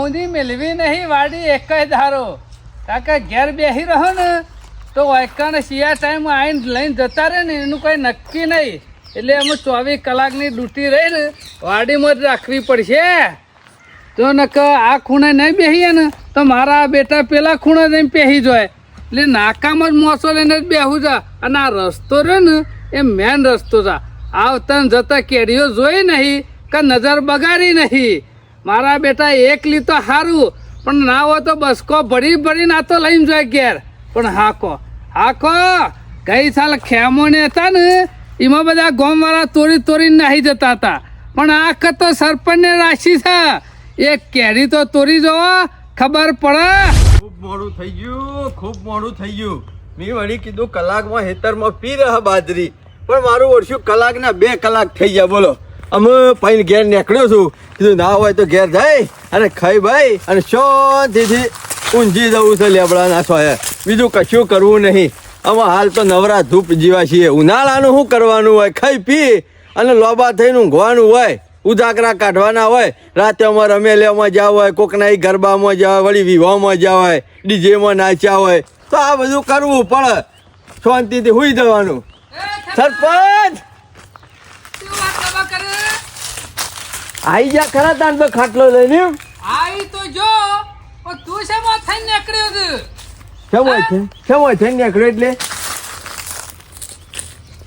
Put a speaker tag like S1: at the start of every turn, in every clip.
S1: સુધી મેળવી નહીં વાડી એક જ ધારો કાકા ઘેર બેસી રહો ને તો વાયકાને શિયા ટાઈમ આવીને લઈને જતા રહે ને એનું કોઈ નક્કી નહીં એટલે અમે 24 કલાકની ડ્યુટી રહી ને વાડીમાં જ રાખવી પડશે તો નક આ ખૂણે નહીં બેસીએ ને તો મારા બેટા પેલા ખૂણે જઈને બેસી જાય એટલે નાકામાં જ મોસો લઈને જ બેસું છે અને આ રસ્તો રહ્યો ને એ મેન રસ્તો છે આવતા જતા કેરીઓ જોઈ નહીં કે નજર બગાડી નહીં મારા બેટા એકલી તો સારું પણ ના હોય તો બસકો ભરીને આ તો લઈને જાય ઘેર પણ હાકો ગઈ સાલ ખેમોને હતા ને એમાં બધા ગામવાળા તોડીને નાહી જતા હતા પણ આ તો સરપંચને રાશિ છે એક કેરી તો તોડી જવો ખબર પડે.
S2: ખૂબ મોડું થઈ ગયું મેં વળી કીધું કલાકમાં હેતરમાં પી રહ્યા બાજરી પણ મારું વર્ષું કલાકના 2 કલાક થઈ ગયા બોલો અમે પૈન ઘેર નીકળ્યો છું કીધું ના હોય તો ઘેર જાય અને ખાઈ ભાઈ અને શાંતિથી ઊંઝી જવું છે લેબડાના સોએ બીજું કશું કરવું નહીં અમે હાલ તો નવરા ધૂપ જીવા છીએ ઉનાળાનું શું કરવાનું હોય ખાઈ પી અને લોબા થઈને ઊંઘવાનું હોય ઉજાગરા કાઢવાના હોય રાતે અમારે રમેલિયામાં જાવ હોય કોકના ગરબામાં જાવ વળી વિવાહમાં જાવ હોય ડીજેમાં નાચ્યા હોય તો આ બધું કરવું પડે શાંતિથી હુઈ જવાનું. સરપંચ આઈ જા ખરા તાન તો ખાટલો લઈને
S1: આઈ તો જો પણ તું શેમાં થઈને નીકળ્યો છે
S2: કેમ હોય થઈને નીકળ્યો એટલે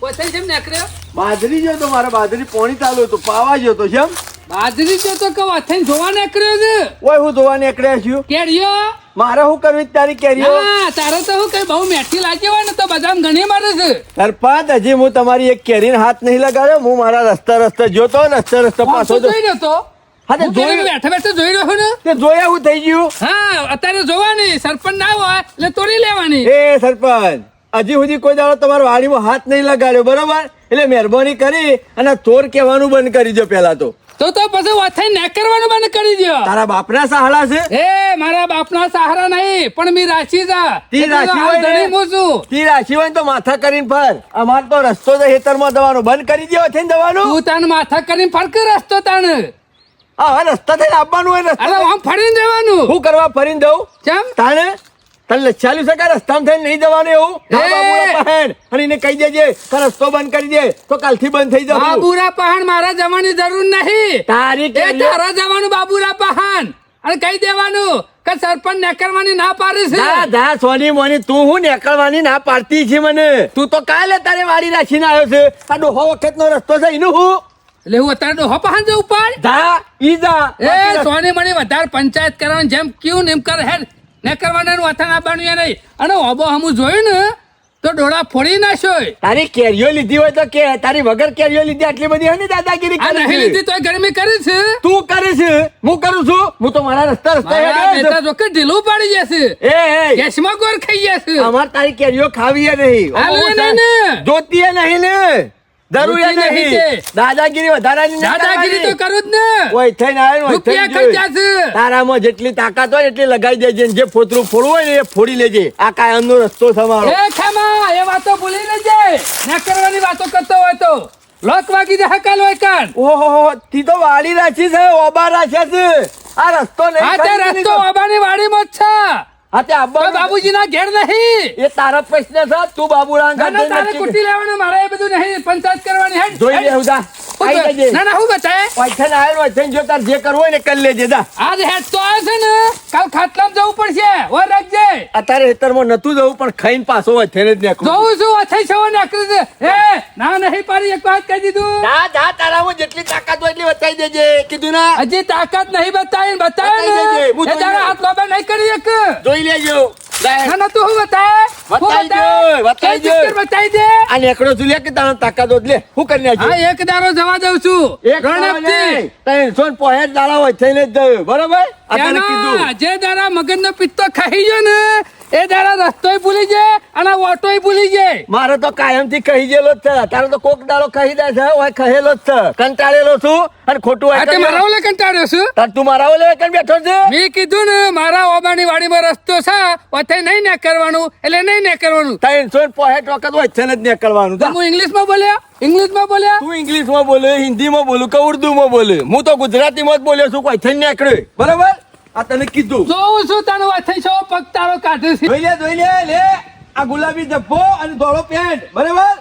S1: પોતે કેમ નીકળ્યો
S2: બાજરી જો તો મારે બાજરી પોણી ચાલુ હતું પાવા જો તો કેમ
S1: બાજરી જો તો કહો થઈને જોવા નીકળ્યો છે
S2: ઓય હું ધોવા નીકળ્યા છું
S1: કેરીઓ
S2: મારે શું કરવી તારી કેરીઓ
S1: તારે તો હું કઈ બહુ મેઠી લાગી હોય ને તો બદામ ઘણી મારે છે.
S2: સરપંચ હજી હું તમારી એક કેરીને હાથ નહીં લગાડ્યો હું મારા રસ્તા જોતો રસ્તા પાછો
S1: જોઈ રહ્યો તો હા તે બેઠા જોઈ રહ્યો ને
S2: તે જોયા હું થઈ ગયું
S1: હા અત્યારે જોવાની સરપંચ ના હોય એટલે તોડી લેવાની.
S2: એ સરપંચ હજી સુધી કોઈ દાડો તમારા વાડીમાં હાથ નહીં લગાડ્યો બરોબર એટલે મહેરબાની કરી અને તોર કહેવાનું બંધ કરી દો પેલા તો
S1: પછી વાથાઈ ને કરવાનું બંધ કરી દો.
S2: તારા બાપના સહારા છે
S1: એ મારા બાપના સહારા નહીં પણ મી રાશી છે
S2: તી રાશી હોય તો માથા કરીને ફર અમાર તો રસ્તો તો ખેતરમાં જવાનો બંધ કરી દો થઈને જવાનું
S1: તું તાન માથા કરીને ફરક રસ્તો તાન
S2: હા રસ્તા થઈને આપવાનું હોય
S1: અરે આમ ફરીને જવાનું
S2: શું કરવા ફરીને દઉં
S1: કેમ
S2: તાને તને ચાલ્યું છે કે રસ્તામાં થઈને નહીં જવાનું એવું અને એને કહી દેજે કે રસ્તો બંધ કરી દે તો કાલથી બંધ થઈ જશે.
S1: બાબુરા પહાણ મારા જવાની જરૂર નહીં તારા જવાનું બાબુરા પહાણ અને કહી દેવાનું કે સરપંચ નેકરવાની ના પાડી છે.
S2: જા સોની મોની તું હું નેકળવાની ના પાડતી છે મને તું તો કાલે તારે વાડી રાખીને આવ્યો છે આ ડોહો વખતનો રસ્તો છે એનું હું
S1: એટલે હું અત્યારે ડોહો પહાણ જવું પડ એ સોની મણી વધારે પંચાયત કરવાની જેમ ક્યું એમ કર હે ને કરવાના વાથા ના બન્યું નહીં અને ઓબો હમું જોયું ને તો ડોળા ફોડી નાખ્યો.
S2: તારી કેરીઓ લીધી હોય તો કે તારી વગર કેરીઓ લીધી આટલી બધી હોય ને દાદાગીરી
S1: નહીં લીધી તો ગરમી કરી છે
S2: તું કરે છે હું કરું છું હું તો મારા રસ્તા
S1: જો કે ઢીલું પડી જશે ગેસમાં ગોર ખાઈ જશે.
S2: અમાર તારી કેરીઓ ખાવી નહીં જોતી નહીં ને જરૂરિયાત નહીં દાદાગીરી વધારાની
S1: દાદાગીરી તો કરું જ ને
S2: ઓય થઈને આવ્યો તારામાં જેટલી તાકાત હોય એટલી લગાઈ દેજે જે ફોતરું ફોડવું હોય ને એ ફોડી લેજે આ કાયમનો રસ્તો તમારો
S1: એ ખેમા એ વાતો ભૂલી લેજે ના કરવાની વાતો કરતો હોય તો લોક વાગી દે હકાલ હોય કાન
S2: ઓહો તી તો વાડી રાખી છે ઓબા રાખ્યા છે આ રસ્તો નહીં
S1: આ તે રસ્તો ઓબાની વાડીમાં જ છે બાબુજી ના ઘેર નહીં એ
S2: તારા પ્રશ્ન છે તું બાબુરાન
S1: તારે કુટી લેવાનું મારે એ બધું નહીં પંચાયત કરવાની હે
S2: જોઈ લે ઉદા
S1: ના ના હું બતાય
S2: પૈસા ના આવ્યો છે જો તાર જે કરવું હોય ને કરી લેજે દા
S1: આજ હેડ તો આવે છે ને કાલ ખાટલામાં જવું પડશે ઓય રાખજે
S2: અત્યારે હેતરમાં નતું જવું પણ ખાઈને પાછો હોય થઈને જ નીકળું
S1: જોઉં છું અથઈ છવો નીકળી છે એ ના નહીં પાડી એક વાત કહી દીધું
S2: જા તારામાં જેટલી તાકાત હોય એટલી બતાવી દેજે કીધું ના
S1: હજી તાકાત નહીં બતાવી ને તારા હાથ લોબા નહીં કરી એક
S2: જોઈ લેજો
S1: ના તું હું બતાવી દે
S2: આ નેકડો લે કે તારો તાકાત લે હું કરી નાખી
S1: હા એક દારો જવા દઉં છું
S2: પોહેટ દાડા હોય થઈને જ બરોબર
S1: જે દાડા મગજનો પિત્તો ખાઈ ગયો ને એ દાડા રસ્તોય ભૂલી જાય અને ઓટોય ભૂલી જાય
S2: મારે તો કાયમ થી કહી ગયેલો જ છે તારો તો કોક દાડો કહી દે છે હોય કહેલો જ છે કંટાળેલો છું અને ખોટું
S1: મારા ઓલે કંટાળ્યો છું
S2: તું મારા ઓલે બેઠો છે
S1: મેં કીધું ને મારા ઓબાની વાડીમાં રસ્તો છે ઓથે નહીં ને કરવાનું એટલે નહીં ને કરવાનું
S2: 300 પોહેટ વખત હોય છે ને જ ને કરવાનું
S1: હું ઇંગ્લિશમાં બોલ્યો તું
S2: ઇંગ્લિશમાં બોલે હિન્દીમાં બોલું કે ઉર્દુમાં બોલે હું તો ગુજરાતીમાં જ બોલ્યો છું કોઈ થઈને નીકળ્યો બરાબર આ તને કીધું.
S1: જોઉં છું તને વાથઈ છો પગ તારો કાઢે છે
S2: જોઈ લે લે આ ગુલાબી જબ્બો અને ધોળો પેન્ટ બરાબર.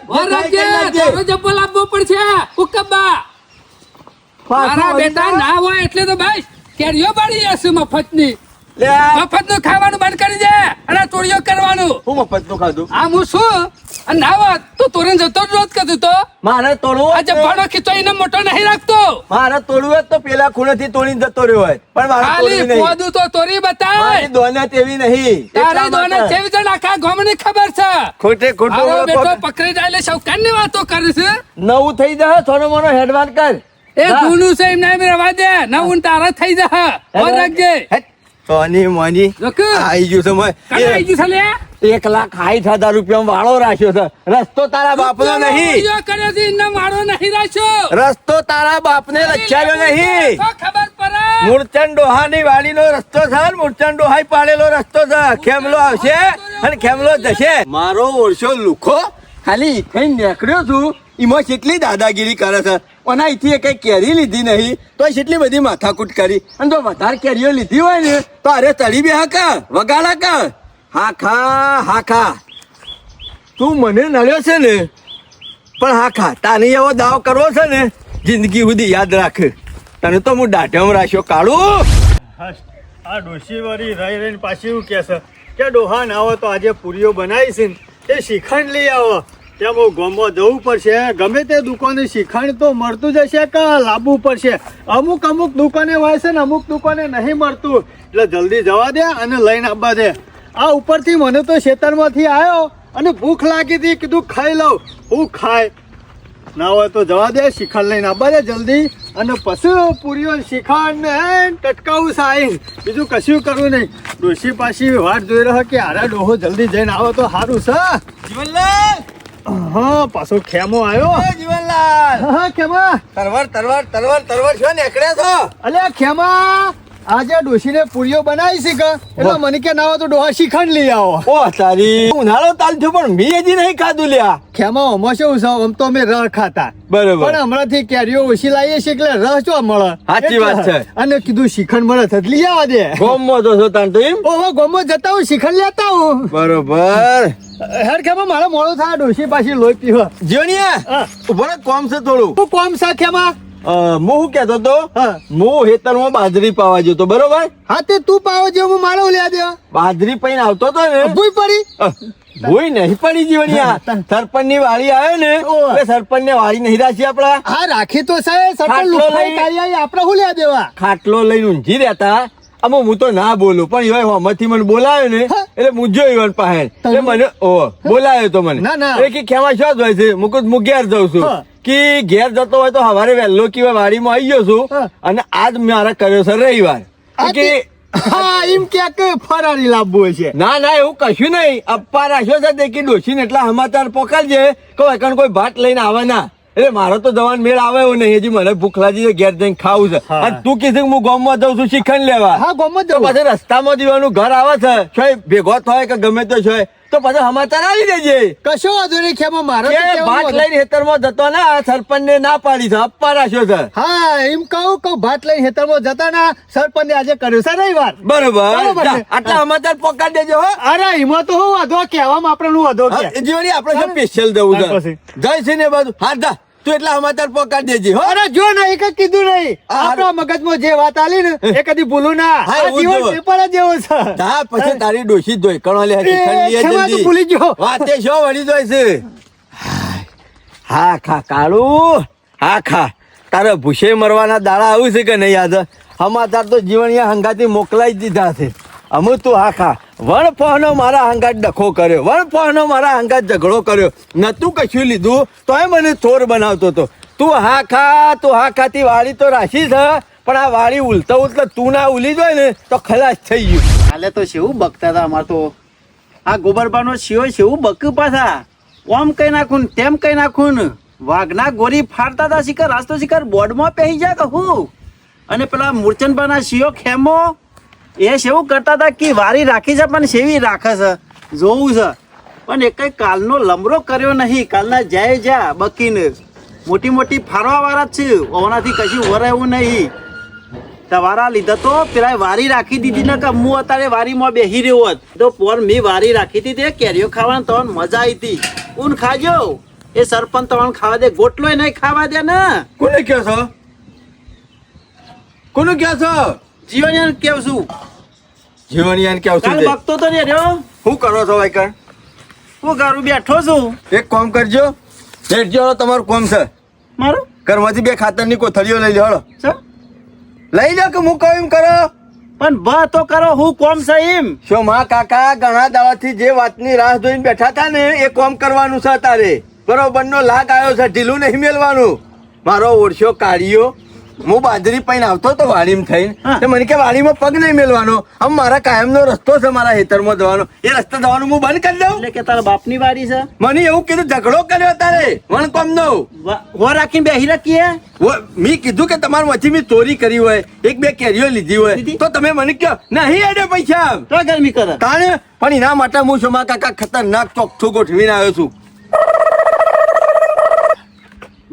S1: તારો જબ્બો લાવવો પડશે ઉકબ્બા. મારા બેટા ના હોય એટલે તો ભાઈ કેરીઓ બાળી જશે મફતની.
S2: લે
S1: મફતનું ખાવાનું બંધ કરી દે અને ચોરીઓ કરવાનું.
S2: હું મફતનું ખાધું.
S1: આ હું શું અને ના હોત તું તોરણ જતો જ રોજ કરતું તો
S2: મારે તોડવું
S1: આ જબ્બાનો ખીચો એને મોટો નહીં રાખતો.
S2: મારે તોડવું હોય તો પેલા ખૂણેથી તોડીને જતો રહ્યો હોય પણ મારે
S1: ખાલી
S2: તોડવી નહીં.
S1: પોદું તો તોરી બતાય.
S2: મારી દોનત એવી નહીં.
S1: તારી
S2: એટલા
S1: દોને
S2: માટે.
S1: જેવી જણ આખા ગામની ખબર છે.
S2: ખોટે ખોટું
S1: આવો બેટો
S2: ઓળખો.
S1: પકડી જાય એટલે શૌકાનની વાતો કરે છે.
S2: નવું થઈ જાય થોડો મોનો હેડવાન કર.
S1: એ જૂનું છે એમને એમ રવા દે નવું તારા થઈ જા. ઓર રાખજે
S2: હેટ. સોની મોની
S1: જોક
S2: આઈ ગયું છે મોય.
S1: કને આવી ગયું છે લે
S2: 1,60,000 રૂપિયા વાળો રાખ્યો છે. રસ્તો તારા બાપનો નહીં.
S1: વિડિયો કર્યો છે એમને મારો નહીં રાખ્યો.
S2: રસ્તો તારા બાપને લચાવ્યો નહીં.
S1: તો ખબર પડે.
S2: મૂર્છન ડોહાની વાડીનો રસ્તો છે ને મૂર્છન ડોહાઈ પાડેલો રસ્તો છે. ખેમલો આવશે અને ખેમલો જશે. મારો ઓળશો લુખો ખાલી થઈ નીકળ્યો છું એમાં કેટલી દાદાગીરી કરે છે. અને અહીંથી કઈ કેરી લીધી નહીં તો કેટલી બધી માથાકૂટ કરી અને જો વધારે કેરીઓ લીધી હોય ને તો અરે ચડી બે હા વગાડા કા હા ખા તું મને નડ્યો છે ને પણ હા ખા તારે એવો દાવ કરવો છે ને જિંદગી સુધી યાદ રાખ. તને તો હું દાઢામાં રાખ્યો કાળું.
S3: આ ડોશી વાળી રહી રહીને પાછી એવું કહે છે કે ડોહા ના આવો તો આજે પૂરીઓ બનાવી છે ને એ શ્રીખંડ લઈ આવો. ત્યાં બહુ ગામમાં જવું પડશે. ગમે તે દુકાને શ્રીખંડ તો મળતું જ હશે કે લાવવું પડશે. અમુક દુકાને હોય છે ને અમુક દુકાને નહીં મળતું એટલે જલ્દી જવા દે અને લઈને આવવા દે. આ ઉપરથી મને તો ખેતરમાંથી આવ્યો અને ભૂખ લાગી હતી કીધું ખાઈ લઉં. હું ખાય ના હોય તો જવા દે શ્રીખંડ લઈને આવવા દે જલ્દી અને પછી પૂરીઓ શ્રીખંડ ને ટટકાવું સાઈન બીજું કશું કરવું નહીં. ડોશી પાછી વાટ જોઈ રહ્યો કે આરા ડોહો જલ્દી જઈને આવો તો સારું છે.
S2: જીવનલાલ
S3: હા પાછો ખેમો આવ્યો.
S2: જીવનલાલ
S3: હા ખેમા
S2: તરવર છો નીકળ્યા છો.
S3: અલ્યા ખેમા આજે ડોશીને પૂરીઓ બનાવી છે કે એટલે મને કે ના હોય તો ડોહા શ્રીખંડ લઈ આવો.
S2: ઓ તારી ઉનાળો તાલ થયો પણ મેં હજી નહીં ખાધું લ્યા.
S3: ખેમા આમાં શું છે આમ તો અમે રહ ખાતા
S2: બરોબર
S3: પણ હમણાંથી કેરીઓ ઓછી લાવીએ છીએ એટલે રહ જો મળે.
S2: સાચી વાત છે.
S3: અને કીધું શ્રીખંડ મળે તો લઈ આવવા દે.
S2: ગોમમાં તો છો તાન તો એમ.
S3: ઓહો ગોમો જતા હું શ્રીખંડ લેતા હું.
S2: બરોબર
S3: હેર ખેમા મારે મોડું થાય ડોશી પાછી લોહી પીવા.
S2: જીવનિયા
S3: હા.
S2: ઉભો રે કોમ છે થોડું.
S3: હું કોમ સા ખેમા.
S2: હું શું કહેતો તો
S3: હા.
S2: હું હેતરમાં બાજરી પાવા ગયો તો બરોબર.
S3: હા તે તું પાવો જે હું મારો લે દે.
S2: બાજરી પૈન આવતો તો ને
S3: ભૂઈ પડી.
S2: ભૂઈ નહીં પડી જીવનિયા. સરપંચ ની વાડી આવે ને
S3: ઓહ.
S2: એટલે સરપંચ ને વાડી નહીં રાખી આપડા.
S3: હા રાખી તો સાહેબ સટલ
S2: ખાટલો
S3: લુખાઈ
S2: લઈ.
S3: કાઢી આપણે હું લે દેવા.
S2: ખાટલો લઈને ઊંઘી રહેતા આમાં હું તો ના બોલું પણ એવા હોમાંથી મને બોલાયો ને
S3: હા.
S2: એટલે હું જો ઈવન પાસે એટલે મને બોલાયો તો મને
S3: ના, ના.
S2: એટલે કે ખેમા શું જ હોય છે હું ઘેર જાઉં છું
S3: હા.
S2: કે ઘેર જતો હોય તો સવારે વહેલો કે વાડીમાં આવી ગયો છું
S3: હા.
S2: અને આજ મારા કર્યો છે રવિવાર
S3: આ
S2: કે
S3: હા એમ કે ફરારી લાવવું છે.
S2: ના એવું કશું નહીં અપ્પા રાખ્યો છે તે કે ડોશીને એટલા સમાચાર પોકારજે કોઈ એકણ કોઈ ભાત લઈને આવે ના એટલે મારો તો જવાન મેળ આવે એવું નહીં હજી મને ભૂખ લાગી છે ઘેર જઈને ખાવું છે
S3: હા.
S2: અને તું કીધું કે હું ગામમાં જાઉં છું શ્રીખંડ લેવા
S3: હા ગોમત
S2: તો
S3: જવું.
S2: પછી રસ્તામાં દીવાનું ઘર આવે છે છોય ભેગો થાય કે ગમે તો છોય તો પછી સમાચાર આવી દેજે
S3: કશો વાંધો નહીં ખેમા મારો તો
S2: કે
S3: કહેવાનું
S2: ભાત
S3: હતું.
S2: લઈને ખેતરમાં જતો ના સરપંચ ને ના પાડી છે અપ્પા રાખ્યો છે
S3: હા એમ કહું ભાત લઈને ખેતરમાં જતા ના સરપંચ આજે કર્યું છે રવિવાર.
S2: બરોબર
S3: બરોબર
S2: જા,
S3: છે.
S2: આટલા સમાચાર પોકાડી દેજો હો
S3: અરે એમાં તો હું વાંધો કહેવામાં આપણે હું વાંધો કે.
S2: હા, જીવણી આપણે જો સ્પેશિયલ જવું
S3: હા,
S2: છે
S3: પછી.
S2: જય છે ને બધું હા જા તું એટલા સમાચાર પોકાડી દેજે હો
S3: અરે જો નહીં કઈ કીધું નહીં
S2: હા,
S3: આપણા મગજમાં જે વાત આલી ને એ કદી ભૂલું ના.
S2: હા,
S3: આ
S2: એવું
S3: જીવન
S2: જ.
S3: પેપર જ એવું છે.
S2: જા પછી તારી ડોશી ધોઈ કણો લે
S3: એ,
S2: શ્રીખંડ લઈ
S3: ખેમા તો ભૂલી
S2: જલ્દી
S3: ગયો.
S2: વાતે શો વળી જોઈ છે હા ખા કાળું હા ખા તારે ભૂસે મરવાના દાડા આવું છે કે નહીં યાદ સમાચાર તો જીવણીયા હંગાથી મોકલાઈ જ દીધા છે અમુ તું હા ખા વણ પહોનો મારા હંગાત ડખો કર્યો વણ પહોનો મારા હંગાત ઝઘડો કર્યો નતું કશું લીધું તોય મને થોર બનાવતો હતો તું હા ખાતી વાળી તો રાશી છે પણ આ વાળી ઉલતા તું ના ઉલી જોય ને તો ખલાસ થઈ ગયું
S4: કાલે તો શેવું બકતા હતા અમાર તો આ ગોબરબાનો શિયો શેવું બક પાછા ઓમ કઈ નાખું ને તેમ કઈ નાખું ને વાઘના ગોરી ફાડતા હતા શિખર રાસ્તો શિખર બોર્ડમાં પહેરી જાય કહું અને પેલા મૂર્છનબાના શિયો ખેમો એ શેવું કરતા હતા કે વારી રાખી છે પણ શેવી રાખે છે જોવું છે પણ એક કઈ કાલનો લમરો કર્યો નહીં કાલના જાય જા બકીને મોટી મોટી ફારવા વાળા જ છે ઓનાથી કશું વરાયું નહીં તમારા લીધે તો પેલા વારી રાખી દીધી ને કે હું અત્યારે વારીમાં બેહી રહ્યો હોત તો પોર મેં વારી રાખી હતી તે કેરીઓ ખાવાની તમને મજા આવી હતી. ઊન ખાજો એ સરપંચ તમને ખાવા દે, ગોટલોય નહીં ખાવા દે ને.
S2: કોને કહો છો? કોનું કહો છો?
S4: જીવન કેવું છું
S2: જીવનિયાને કેવું
S4: કાલ
S2: છે?
S4: બગતો તો ને રહ્યો.
S2: શું કરો છો વાયકણ?
S4: હું ઘરું બેઠો છું.
S2: એક કામ કરજો, બેઠજો, તમારું કોમ છે.
S4: મારું
S2: ઘરમાંથી 2 ખાતરની કોથળીઓ લઈ લો.
S4: સર
S2: લઈ લો કે હું કહું એમ કરો.
S4: પણ બ તો કરો, હું કોમ છે એમ.
S2: શું માં કાકા ઘણા દાડાથી જે વાતની રાહ જોઈને બેઠા હતા ને એ કોમ કરવાનું છે તારે. બરોબર નો લાગ આવ્યો છે, ઢીલું નહીં મેલવાનું. મારો ઓળશો કાઢ્યો, હું બાજરી પૈને આવતો તો વાડીમાં થઈને તે મને કે વાડીમાં પગ નહીં મેલવાનો. આમ મારા કાયમનો રસ્તો છે મારા ખેતરમાં જવાનો, એ રસ્તે જવાનું હું બંધ કરી દઉં.
S4: એટલે કે તારા બાપની વાડી છે.
S2: મને એવું કીધું, ઝઘડો કર્યો તારે વણકોમ નો.
S4: હો રાખીને બેહી રાખીએ.
S2: મેં કીધું કે તમારા વચ્ચે મેં ચોરી કરી હોય, 1-2 કેરીઓ લીધી હોય
S4: લીધી?
S2: તો તમે મને કહો નહીં અડે પૈસા
S4: તો ગરમી કરે.
S2: કાણે. પણ એના માટે હું શોમા કાકા ખતરનાક ચોકઠું ગોઠવીને આવ્યો છું.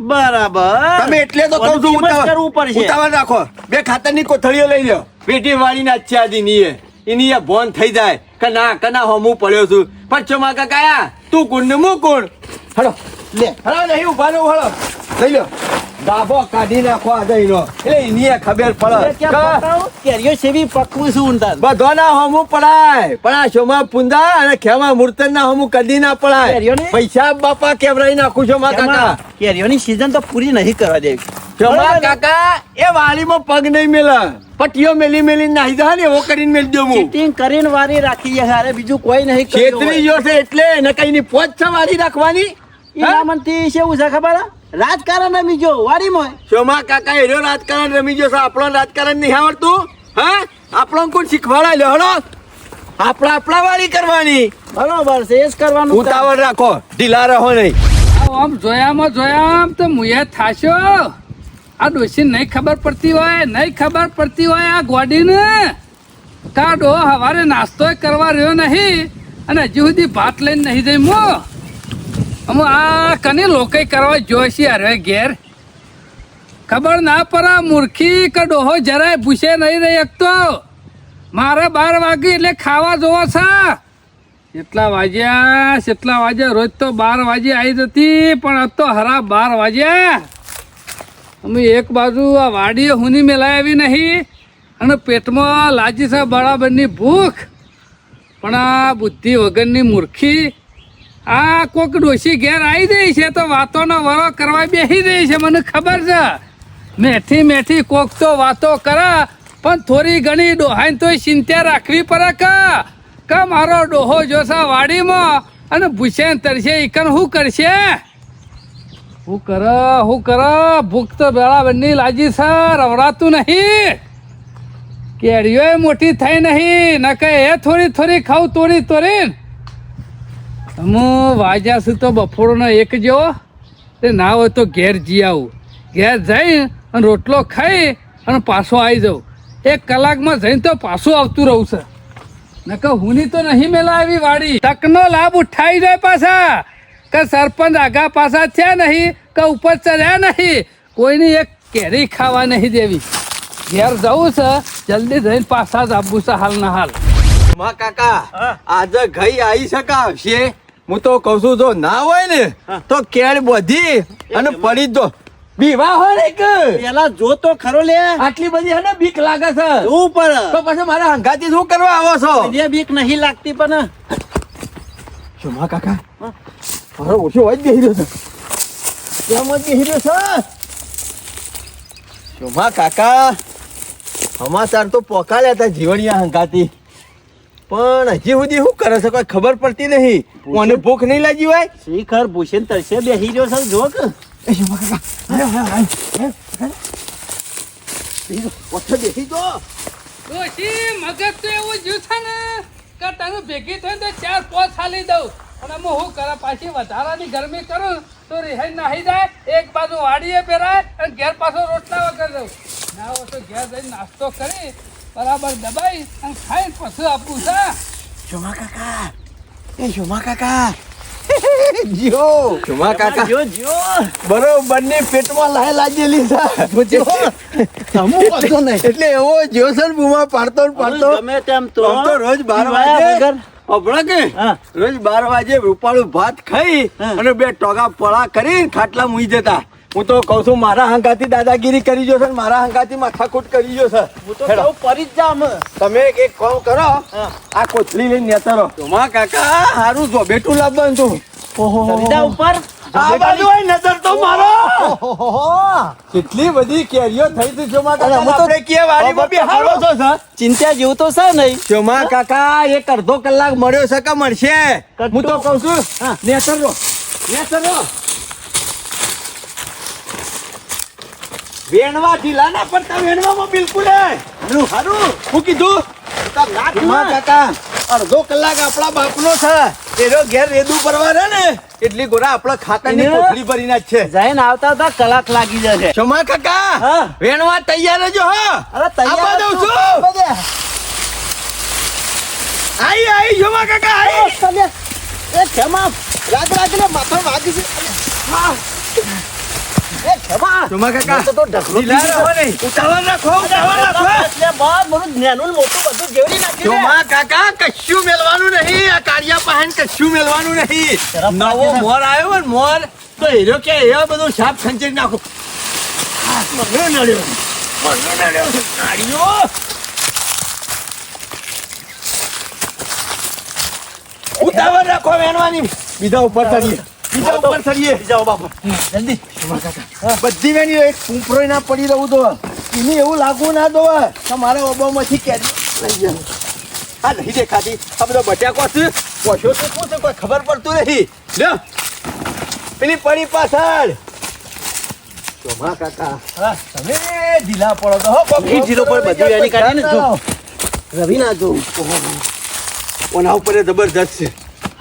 S4: બરાબર.
S2: તમે એટલે તો કહું છું
S4: કરવું પડશે.
S2: ઉતાવળ રાખો. 2 ખાતરની કોથળીઓ લઈ લો, પેટી વાળીને આચ્છાદી નીએ એની ભોન થઈ જાય કે ના કના હોમું પડ્યો છું. પણ શોમા કાકા તું કોણ ને હું કોણ? હલો
S4: લે
S2: હલો નહીં ઉભા રહો, હલો લઈ લો. ડાબો કાઢી નાખો આ દઈનો એટલે એની ખબર પડે કે
S4: કેરીઓ સેવી પકવું છું ઊંધા.
S2: બધો ના હોમું પડાય, પણ આ શોમા પુંદા અને ખેમા મૂર્તન ના હોમું કદી ના પડાય.
S4: કેરીઓને?
S2: પૈસા બાપા કેવરાઈ નાખું શોમા કાકા.
S4: કેરીઓની સીઝન તો પૂરી નહીં કરવા દેવી.
S2: શોમા કાકા એ વાલીમાં પગ નહીં મેલે, પટીઓ મેલી મેલી નાહી જાય ને એવો કરીને મેલી દઉં હું.
S4: ચીટિંગ કરીને વારી રાખી છે હારે, બીજું કોઈ નહીં કર્યું હોય.
S2: છેતરી ગયો છે એટલે ને કઈ ની પોચ છે વાળી રાખવાની.
S4: ઈનામણથી કેવું છે ખબર હે? રાજકારણ રમી જો વાડીમાં.
S2: શોમા કાકા એનો રાજકારણ રમી ગયો છે, આપણો રાજકારણ નહીં આવડતું. હા આપણો કોણ શીખવાડા લ્યો હળો. આપણા વાળી કરવાની.
S4: બરોબર છે, એ જ કરવાનું.
S2: ઉતાવળ રાખો, ઢીલા રહો નહીં.
S1: આમ જોયામ તો મુએ થાશો. આ ડોશી નહીં ખબર પડતી હોય આ ગોડીને કાઢો. હવારે નાસ્તો કરવા રહ્યો નહીં અને હજી સુધી ભાત લઈને નહીં જઈ મો. અમે આ કની લોકોય કરવા જોઈશી અરે ઘેર ખબર ના પડે. મૂર્ખી કે ડોહો જરાય ભૂસે નહીં રહી શકતો. મારે 12 વાગે એટલે ખાવા જોવો છે. કેટલા વાગ્યા રોજ તો 12 વાગે આવી જતી, પણ આજ તો હરા 12 વાગ્યા. અમે એક બાજુ આ વાડીએ હુની મેલાય આવી નહીં અને પેટમાં લાજી છે બરાબરની ભૂખ. પણ આ બુદ્ધિ વગરની મૂર્ખી આ કોક ડોશી ઘેર આવી જાય છે તો વાતોનો વરો કરવા બેસી જાય છે. મને ખબર છે મેઠી કોક તો વાતો કરે, પણ થોડી ઘણી ડોહાઈને તોય ચિંતા રાખવી પડે કે મારો ડોહો જોશે વાડીમાં અને ભૂસે તરશે ઈકન શું કરશે? હું કરે ભૂખ તો બરાબરની લાજી છે, રવરાતું નહીં. કેરીઓ મોટી થઈ નહીં ન કે એ થોડી ખાવું તોડીને. હું વાજ્યા છું તો બપોરનો 1 જેવો તે ના હોય તો ઘેર જી આવું. ઘેર જઈ અને રોટલો ખાઈ અને પાછો આવી જાઉં. 1 કલાકમાં જઈને તો પાછું આવતું રહું છે. નકર હુની તો નહીં મેલા આવી વાડી. તકનો લાભ ઉઠાઈ જાય પાછા કે સરપંચ આગા પાછા થયા નહીં કે ઉપર ચડ્યા નહીં. કોઈની એક કેરી ખાવા નહીં દેવી. ઘેર જવું છે, જલ્દી જઈને પાછા જ આવવું છે હાલ ના હાલ.
S2: શોમા કાકા આજે ગઈ આવી શકે આવશે. હું તો કઉ છું જો ના હોય ને તો કેળ બધી અને પડી દો બીવા હોય ને કે
S4: પેલા જો તો ખરો લે.
S2: આટલી બધી હે ને બીક લાગે છે
S4: જોવું પડે.
S2: તો પછી મારા હંગાતી શું કરવા આવો છો?
S4: જે બીક નહીં લાગતી પણ
S2: શોમા કાકા મારો ઓછો હોય જ બેહી રહ્યો છે. કેમ જ બેહી રહ્યો છે? શોમા કાકા સમાચાર તો પોકાળ્યા હતા જીવણિયા હંગાતી, પણ હજી સુધી શું કરે છે કોઈ ખબર પડતી નહીં. મને ભૂખ નહીં લાગી હોય.
S4: શિખર ભૂષણ તરસે બેહી રહ્યો છે જો કે.
S2: એ શોમા કાકા બેસી દો.
S1: ડોશી મગજ તો એવું જ્યું છે ને કે તને ભેગી થઈ તો 4-5 હાલી દઉં. અને હું શું કરે પાછી વધારાની ગરમી કરું તો રિહાઈ નાહી જાય. એક બાજુ વાડીએ પહેરાય અને ઘેર પાછો રોટલા વગર દઉં. ના હોય તો ઘેર જઈને નાસ્તો કરી બરાબર દબાઈ અને ખાઈને પછી આપું છે.
S2: શોમા કાકા એ શોમા કાકા
S4: જીઓ
S2: શોમા કાકા
S4: જો જો
S2: બરોબર ની પેટમાં લાય લાગેલી છે
S4: સમૂહ કરતો નહીં
S2: એટલે એવો જોસન બુમા પાડતો ને પાડતો
S4: ગમે તેમ તો
S2: આમ તો રોજ 12
S4: પીવાયા
S2: વાગે
S4: વગર.
S2: અભડા કે
S4: હા.
S2: રોજ 12 વાગે રૂપાળું ભાત ખાઈ
S4: હા.
S2: અને 2 ટોગા પળા કરી ખાટલા મુઈ જતા. હું તો કહું છું મારા હંગાથી દાદાગીરી કરી જો છે ને મારા હંગાથી માથાકૂટ કરી જો છે.
S4: હું તો
S2: હેડો.
S4: કહું પરી જ જામ
S2: તમે એક કામ કરો આ કોથળી લઈને નેતરો શોમા કાકા હારું જો બેટું લાવવાનું તું
S4: સરિતા ઉપર
S2: આ બાજુ આય નજર તો મારો કેટલી બધી કેરીઓ થઈ છે શોમા કાકા
S4: અરે, હું તો
S2: આપણે કે વાડીમાં બિહારો છો સર
S4: ચિંતા જેવું તો છે નહીં
S2: શોમા કાકા એક અડધો કલાક મળ્યો છે કે મળશે હું તો કહું છું
S4: હા.
S2: નેતરો વેણવા ઢીલા ના પડતા વેણવામાં બિલકુલ હારું હું કીધું શોમા કાકા અડધો કલાક આપણા બાપનો છે એનો ઘેર રેદું પરવા રહે ને એટલી ગોરા આપણા ખાતાની
S4: એને-
S2: કોથળી ભરીને જ છે
S4: જઈને આવતા હતા કલાક લાગી જશે
S2: શોમા કાકા
S4: હા.
S2: વેણવા તૈયાર જ હો
S4: અરે તૈયાર
S2: આપવા દઉં
S4: જ છું.
S2: છું.
S4: બધે.
S2: આઈ શોમા કાકા આઈ
S4: ચાલે. એ ખેમા રાગને માથો વાગી છે હા. એ ખેમા
S2: શોમા કાકા
S4: મને તો ઢગલો
S2: ઢીલા
S4: પીધો.
S2: રહો નહીં. ઉતાવળ રાખો
S4: એટલે બસ બધું જ્ઞાનું ને મોટું બધું જેવડી નાખ્યું ને.
S2: શોમા કાકા કશું મેલવાનું નહીં આ કાળિયા પાહન કશું મેલવાનું નહીં
S4: તરફ
S2: નવો
S4: રાખજે ને.
S2: મોર આવ્યો ને મોર તો હીરો કે એ બધું સાપ ખંચેરી નાખો મને નડ્યો છે કાળિયો ઉતાવળ રાખો વેણવાની બીજા ઉપર ચડીએ
S4: જાઓ બાપા
S2: જલ્દી બધી વેણીઓ એક કૂંપરો ના પડી રહું તો એને એવું લાગવું ના દો તમારા ઓબામાંથી કેરી લઈ જાય આ નહીં દેખાતી આ બધો બટાકો છે પોછો તો શું છે કોઈ ખબર પડતું નહીં લ્યો પેલી પડી પાછળ શોભા કાકા તમે ઢીલા પડો તો હો કોક
S4: ઈ ઢીલો પડે, બધી વેણી કાઢીને જો. રવિ ના જો
S2: ઓના ઉપર એ જબરદસ્ત છે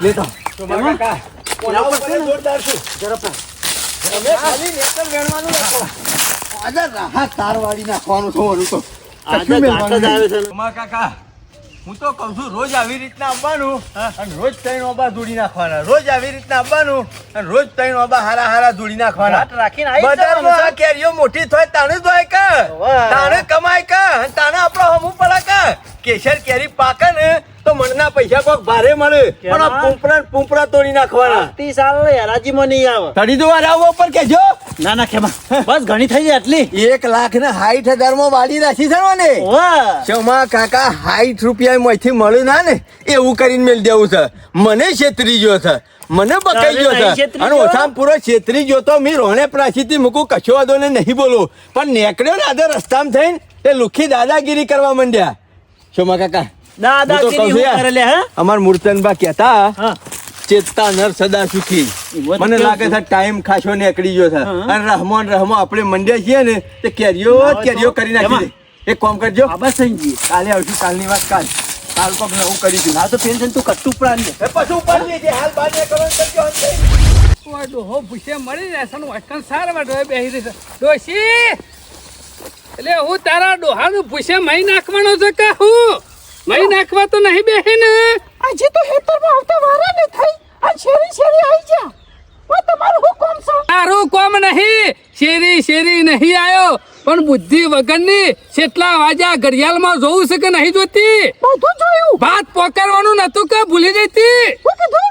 S2: લેતો શોભા
S4: એમાં?
S2: કાકા ઓના ઉપર એ જોરદાર છે
S4: ઝડપ
S2: તમે ખાલી નેતર વેણવાનું રાખો આજે રાહત તારવાડી નાખવાનું થોડું તો
S4: આજે ઘાટ જ આવે છે ને.
S2: શોભા કાકા હું તો કહું છું રોજ આવી રીતના આવવાનું અને રોજ 3 ઓબા ધૂળી નાખવાના રોજ આવી રીતના આવવાનું અને રોજ 3 ઓબા હારા ધૂળી નાખવાના
S4: ઘાટ રાખીને આવી જ
S2: બજારમાં
S4: જવાનું
S2: આ કેરીઓ મોટી થાય તાણે જ હોય કે
S4: વાહ.
S2: તાણે કમાય કે અને તાણે આપણો હમું પડે કે કેસર કેરી પાકે ને તો મણના પૈસા કોક ભારે મળે પણ આ પૂંપરા તોડી નાખવાના
S4: આવતી સાલ હરાજીમાં નહીં આવે
S2: તડી દો આવો ઉપર કેજો
S4: ના ના ખેમા બસ ઘણી થઈ જાય આટલી
S2: 1,60,000 માં વાડી રાખી છે ને
S4: વાહ
S2: શોમા કાકા 60 રૂપિયા માંથી મળ્યું ના ને એવું કરીને મેલ દેવું છે મને છેતરી ગયો છે મને બકાઈ
S4: તારે
S2: ગયો
S4: નહીં
S2: છે
S4: છેતરી
S2: અને
S4: ગયો?
S2: ઓછામાં પૂરો છેતરી ગયો તો મી રોણે પ્રાચીથી મૂકું કશો વાંધો ને નહીં બોલું પણ નીકળ્યો ને આજે રસ્તામાં થઈને એ લુખી દાદાગીરી કરવા માંડ્યા શોમા કાકા
S4: દાદાગીરી
S2: હું તો કહું છું
S4: હું
S2: યાર,
S4: કરે લે, હે?
S2: અમાર મૂર્તનબા કહેતા
S4: હા
S2: ચેતતા નર સદા સુખી
S4: એમાં તો
S2: મને
S4: કેવું
S2: લાગે
S4: છે?
S2: છે ટાઈમ ખાસો નીકળી ગયો છે
S4: હા.
S2: અને રહમો આપણે મંડ્યા છીએ ને તે કેરીઓ
S4: હવે
S2: કેરીઓ
S4: તો
S2: કરી નાખી
S4: એમાં?
S2: દે એક કામ કરજો
S4: આ બસ થઈ ગઈ
S2: કાલે આવશું કાલની વાત કાલ કોક નવું કરીશું
S4: આ તો પેન્શન તું કટ્ટુ પ્લાન દે
S2: પછી ઉપર જઈએ હાલ બાર ને કરો કરજો હંતે.
S1: ઓય ડોહો ભૂસે મળી જાય છે વાટકાન સારા વાટો બેહી રહી છે ડોશી એટલે હું તારા ડોહાનું ભૂસે મહી નાખવાનો છે કે હું મહી નાખવા તો નહીં બેહી ને
S5: આજે તો હેતરમાં આવતા વારા ને થઈ આ શેરી શેરી આવી જા ઓ તમારું હું કોમ છો
S1: તારું કોમ નહીં શેરી નહીં આયો પણ બુદ્ધિ વગરની કેટલા વાગ્યા ઘડિયાળમાં જોવું છે કે નહીં જોતી
S5: બધું જોયું
S1: ભાત પોકારવાનું નતું કે ભૂલી જતી
S5: હું કીધું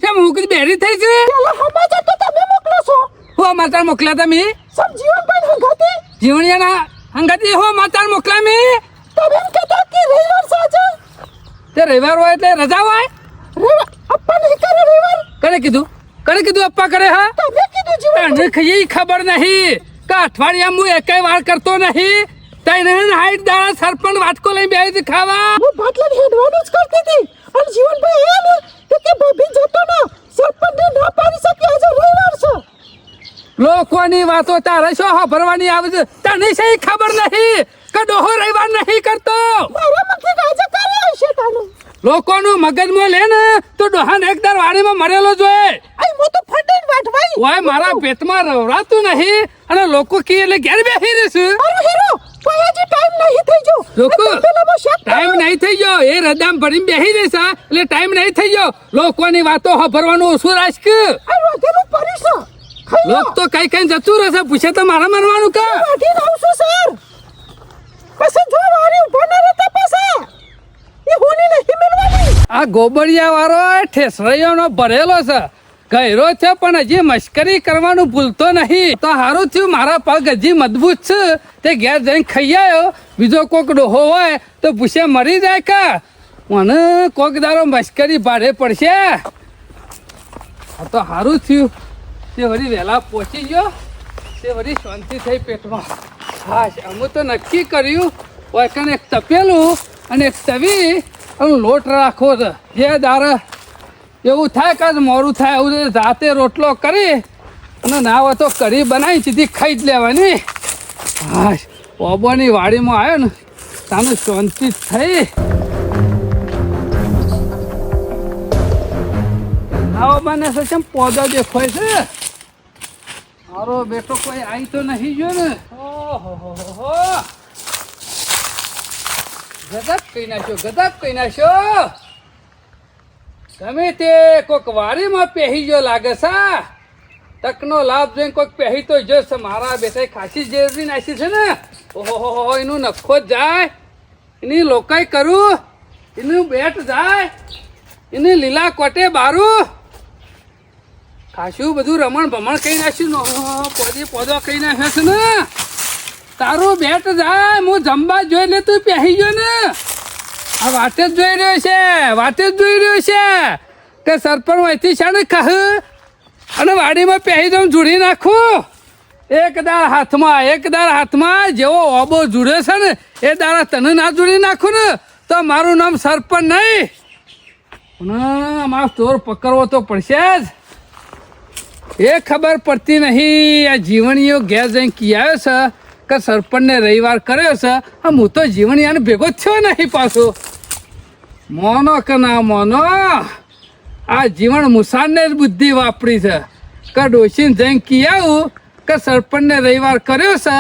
S1: કેમ હું કીધું બેરી થઈ છે
S5: પેલા સમાચાર તો તમે મોકલો છો
S1: હો માતાર મોકલ્યા તમે
S5: સમજીવન પણ હંગાતી
S1: જીવણિયાના હંગાતી હો માતાર મોકલ્યા મેં
S5: તમે એમ કહેતા કે રવિવાર સાજે
S1: તે રવિવાર હોય એટલે રજા હોય
S5: રવિવાર અપ્પા નહીં કરે રવિવાર
S1: કને કીધું અપ્પા કરે હા
S5: તમે કીધું જીવન
S1: તને કઈ ખબર નહીં કે અઠવાડિયામાં હું એકેય વાર કરતો નહીં તઈને હાઈટ દાડા સરપંચ વાટકો લઈ બેસી હતી ખાવા
S5: હું બાટલાને હેડવાનું જ કરતી હતી અને જીવનભાઈ એ ને કે ભાભી જતો ના સરપંચને ના પાડી શકે આજે રવિવાર છે
S1: લોકોની વાતો તારે શું ભરવાની આવે છે તને સહી ખબર નહીં કે ડોહો રવિવાર નહીં કરતો
S5: મારા મતલબ આજે કરે હશે તાનું
S1: લોકોનું મગજમાં લે ને તો ડોહાને એકદર વાડીમાં મરેલો જોઈએ
S5: આઈ મો તો ફટેન વાટવાઈ
S1: ઓય મારા પેટમાં રવરાતું નહીં અને લોકો કી એટલે ઘેર બેસી રહીશું
S5: મારો હીરો કોઈ હજી ટાઈમ નહીં થઈ ગયો
S1: જોકો
S5: પેલામાં શક
S1: ટાઈમ નહીં થઈ ગયો એ રદામ ભરીને બેહી રહેશે એટલે ટાઈમ નહીં થઈ ગયો લોકોની વાતો સાંભળવાનું ઓછું રાખ
S5: આ રોધેલું પરીશ ખાઈ લો
S1: લોક તો કઈ કઈ જતું રહેશે પૂછે તો મારા મારવાનું કા
S5: વાઢી લાવશું સર પછી જો વારી ઉભો ન રહેતા પાછા એ હોની નહીં મેળવાની
S1: આ ગોબરિયા વાળો ઠેસરૈયાનો ભરેલો છે ગયરો છે પણ હજી મશ્કરી કરવાનું ભૂલતો નહીં તો સારું થયું મારા પગ હજી મજબૂત છે તે ઘેર જઈને ખાઈ આવ્યો બીજો કોક ડોહો હોય તો પૂછે મરી જાય કા મને કોક દારો મશ્કરી ભાડે પડશે આ તો સારું થયું તે વળી વહેલા પહોંચી ગયો તે વળી શાંતિ થઈ પેટમાં હા અમે તો નક્કી કર્યું હોય કાને એક તપેલું અને એક તવી અને લોટ રાખવો છે જે દાર એવું થાય કે મોડું થાય એવું જાતે રોટલો કરી અને ના હોય તો કઢી બનાવી સીધી ખાઈ જ લેવાની હા ઓબોની વાડીમાં આવ્યો ને તાનું શાંતિ જ થઈ આવો બને છે કેમ પોદો દેખાય છે મારો બેટો કોઈ આવી તો નહીં ગયો ને ઓહો ગદપ કહી નાખ્યો ગમે તે કોઈક વાડીમાં પહેરી ગયો લાગે છે તકનો લાભ જોઈને કોઈક પહેરી તો જશે મારા બેટા ખાસી જેવી નાખી છે ને ઓહો એનું નખો જ જાય એની લોકાઈ કરું એનું બેટ જાય એની લીલા કોટે બારું ખાસું બધું રમણ ભમણ કહી નાખ્યું પોદો કહી નાખ્યો છે ને તારું બેટ જાય હું જમવા જોઈ લે તું પહેરી ગયો ને આ વાતે જ જોઈ રહ્યો છે કે સરપંચ અહીંથી છે ને કહે અને વાડીમાં પહેરી દઉં જોડી નાખું એક દાર હાથમાં જેવો ઓબો જુડે છે ને એ દારા તને ના જોડી નાખું ને તો મારું નામ સરપંચ નહીં અમારો ચોર પકડવો તો પડશે જ એ ખબર પડતી નહીં આ જીવણીઓ ઘેર જઈને કિયાયો છે કે સરપંચને રવિવાર કર્યો છે હું તો જીવણીયાને ભેગો થયો નહીં પાછો મોનો કે ના મોનો આ જીવન મુસારને જ બુદ્ધિ વાપરી છે કે ડોશીને જઈને કિયાવું કે સરપંચને રવિવાર કર્યો છે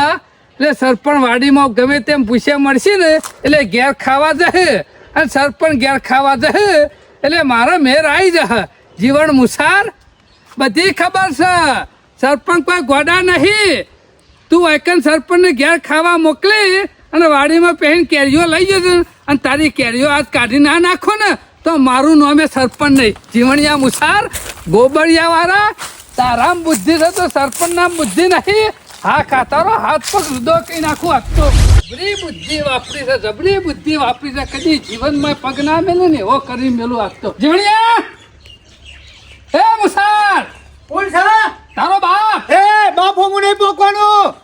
S1: એટલે સરપંચ વાડીમાં ગમે તેમ પૂછે મળશે ને એટલે ઘેર ખાવા જશે અને સરપંચ ઘેર ખાવા જશે એટલે મારો મેર આવી જશે જીવન મુસાર બધી ખબર છે સરપંચ કોઈ ગોડા નહીં તું એકન સરપંચને ઘેર ખાવા મોકલી અને વાડીમાં પહેરીને કેરીઓ લઈ જશે અને તારી કેરીઓ આજ કાઢી ના નાખો ને તો મારું નામે સરપંચ નહીં જીવણિયા મુસાર ગોબરિયા વાળા તારામ બુદ્ધિ છે તો સરપંચ નામ બુદ્ધિ નહીં હા કાતારો હાથ પગ રૂદો કહી નાખું આજ તો જબરી બુદ્ધિ વાપરી છે કદી જીવનમાં પગ ના મેલું ને એવો કરી મેલું આજ તો જીવણિયા હે મુસાર
S3: કોણ છે
S1: તારો બાપ
S3: એ બાપુ મને પોકવાનું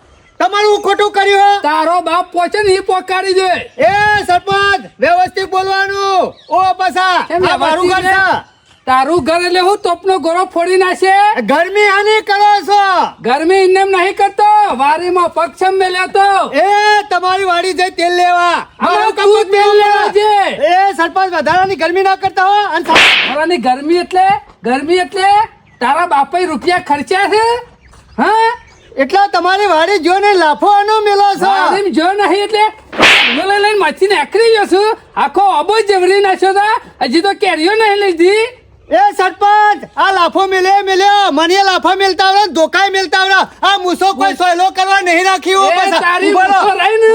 S3: તમારું ખોટું કર્યું
S1: તારો બાપ પહોંચે ને એ પોકાડી દે
S3: એ સરપંચ વ્યવસ્થિત બોલવાનું ઓ પાછા
S1: કેમ
S3: આ મારું ઘર
S1: વ્યવસ્થિત
S3: છે
S1: તારું ઘર એટલે હું તોપનો ગોળો ફોડી નાખે
S3: ગરમી આની કરો છો
S1: ગરમી ઇન્નેમ નહીં કરતો વારીમાં પક્ષમ મેલ્યો તો
S3: એ તમારી વાડી જઈ તેલ લેવા
S1: અમારું
S3: મારું
S1: તું તેલ લેવા છે.
S3: એ સરપંચ વધારાની ગરમી ના કરતા હો અને
S1: મારાની ગરમી એટલે તારા બાપે રૂપિયા ખર્ચ્યા છે હા
S3: એટલા તમારી વાડી જો ને લાફો આનો મેલો છે
S1: વારીમાં જો નહીં એટલે લઈને મચ્છી નાખી ગયો છું આખો અબો જવરી નાખ્યો તા હજી તો કેરીઓ નહીં લીધી
S3: એ સરપંચ આ લાફો મેલ્યો મને લાફા મેલતા આવડે ધોકાય મેલતા આવડે આ મૂસો કોઈ સોયલો કરવા નહીં રાખ્યો
S1: એ તારી મૂછો રહી ને